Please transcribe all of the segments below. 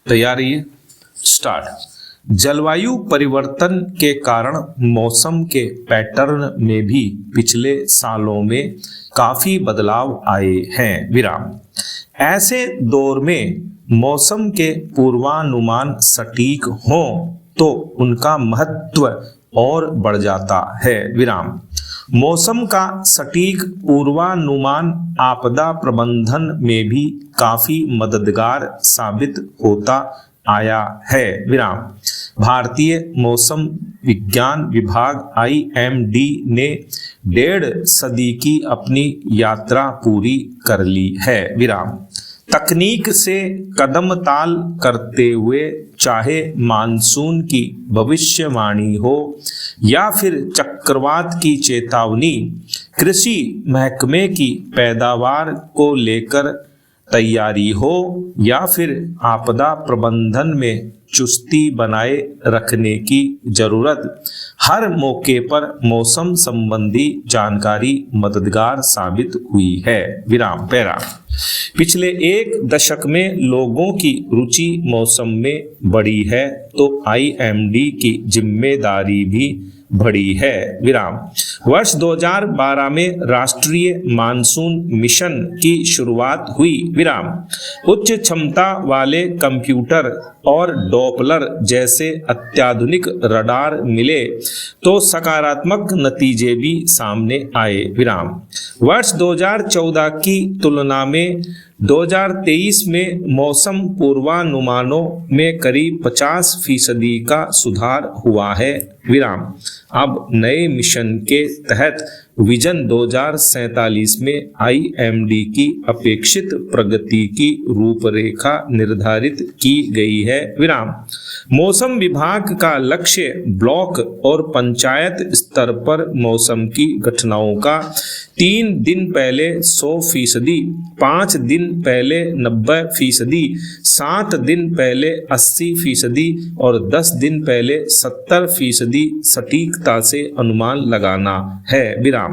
तैयारी स्टार्ट। जलवायु परिवर्तन के कारण मौसम के पैटर्न में भी पिछले सालों में काफी बदलाव आए हैं। विराम। ऐसे दौर में मौसम के पूर्वानुमान सटीक हों तो उनका महत्व और बढ़ जाता है। विराम। मौसम का सटीक पूर्वानुमान आपदा प्रबंधन में भी काफी मददगार साबित होता आया है। विराम। भारतीय मौसम विज्ञान विभाग IMD ने 1.5 सदी की अपनी यात्रा पूरी कर ली है। विराम। तकनीक से कदम ताल करते हुए चाहे मानसून की भविष्यवाणी हो या फिर चक्रवात की चेतावनी, कृषि महकमे की पैदावार को लेकर तैयारी हो या फिर आपदा प्रबंधन में चुस्ती बनाए रखने की जरूरत, हर मौके पर मौसम संबंधी जानकारी मददगार साबित हुई है। विराम। पैरा। पिछले 1 दशक में लोगों की रुचि मौसम में बढ़ी है तो IMD की जिम्मेदारी भी बढ़ी है। विराम। वर्ष 2012 में राष्ट्रीय मानसून मिशन की शुरुआत हुई। विराम। उच्च क्षमता वाले कंप्यूटर और डॉपलर जैसे अत्याधुनिक रडार मिले तो सकारात्मक नतीजे भी सामने आए। विराम। वर्ष 2014 की तुलना में 2023 में मौसम पूर्वानुमानों में करीब 50% का सुधार हुआ है। विराम। अब नए मिशन के तहत विजन 2047 में IMD की अपेक्षित प्रगति की रूपरेखा निर्धारित की गई है। विराम। मौसम विभाग का लक्ष्य ब्लॉक और पंचायत स्तर पर मौसम की घटनाओं का 3 दिन पहले 100%, 5 दिन पहले 90%, 7 दिन पहले 80% और 10 दिन पहले 70% सटीकता से अनुमान लगाना है। विराम।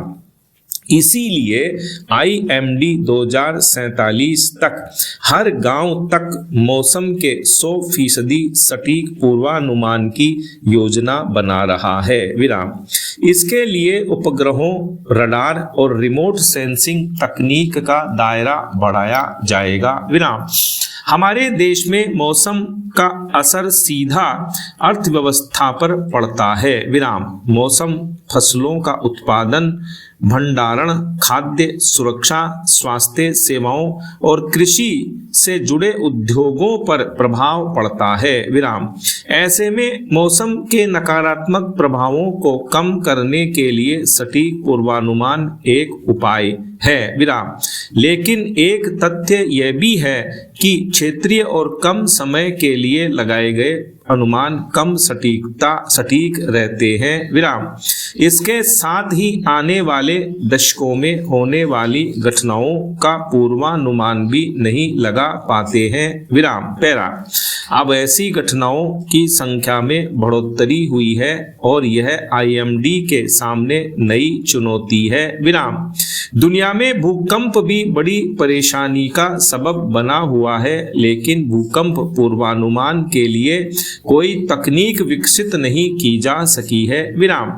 इसीलिए IMD 2047 तक हर गांव तक मौसम के 100% सटीक पूर्वानुमान की योजना बना रहा है। विराम। इसके लिए उपग्रहों, रडार और रिमोट सेंसिंग तकनीक का दायरा बढ़ाया जाएगा। विराम। हमारे देश में मौसम का असर सीधा अर्थव्यवस्था पर पड़ता है। विराम। मौसम फसलों का उत्पादन, भंडारण, खाद्य सुरक्षा, स्वास्थ्य सेवाओं और कृषि से जुड़े उद्योगों पर प्रभाव पड़ता है। विराम। ऐसे में मौसम के नकारात्मक प्रभावों को कम करने के लिए सटीक पूर्वानुमान एक उपाय है। विराम। लेकिन एक तथ्य यह भी है कि क्षेत्रीय और कम समय के लिए लगाए गए अनुमान कम सटीक रहते हैं। विराम। इसके साथ ही आने वाले दशकों में होने वाली घटनाओं का पूर्वानुमान भी नहीं लगा पाते हैं। विराम। पैरा। अब ऐसी घटनाओं की संख्या में बढ़ोतरी हुई है और यह IMD के सामने नई चुनौती है। विराम। दुनिया में भूकंप भी बड़ी परेशानी का सबब बना हुआ है, लेकिन भूकंप पूर्वानुमान के लिए कोई तकनीक विकसित नहीं की जा सकी है। विराम।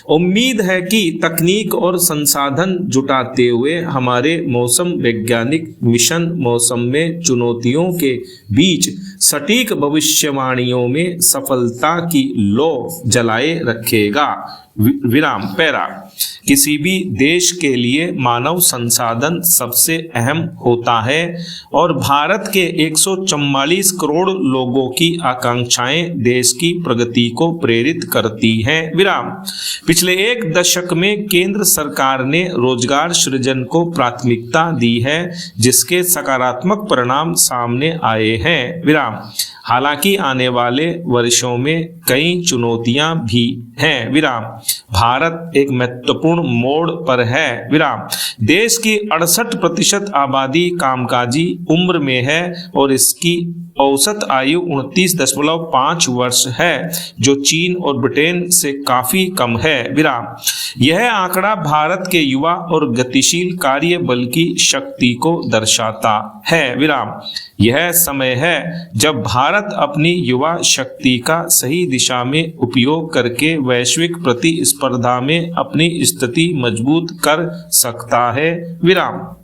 उम्मीद है कि तकनीक और संसाधन जुटाते हुए हमारे मौसम वैज्ञानिक मिशन मौसम में चुनौतियों के बीच सटीक भविष्यवाणियों में सफलता की लौ जलाए रखेगा। विराम। पैरा। किसी भी देश के लिए मानव संसाधन सबसे अहम होता है और भारत के 144 करोड़ लोगों की आकांक्षाएं देश की प्रगति को प्रेरित करती हैं। विराम। पिछले 1 दशक में केंद्र सरकार ने रोजगार सृजन को प्राथमिकता दी है, जिसके सकारात्मक परिणाम सामने आए हैं। विराम। हालांकि आने वाले वर्षों में कई चुनौतियां भी हैं। विराम। भारत एक महत्वपूर्ण मोड़ पर है। विराम। देश की 68% आबादी कामकाजी उम्र में है और इसकी औसत आयु 29.5 वर्ष है, जो चीन और ब्रिटेन से काफी कम है। विराम। यह आंकड़ा भारत के युवा और गतिशील कार्य बल की शक्ति को दर्शाता है। विराम। यह समय है जब भारत भारत अपनी युवा शक्ति का सही दिशा में उपयोग करके वैश्विक प्रतिस्पर्धा में अपनी स्थिति मजबूत कर सकता है। विराम।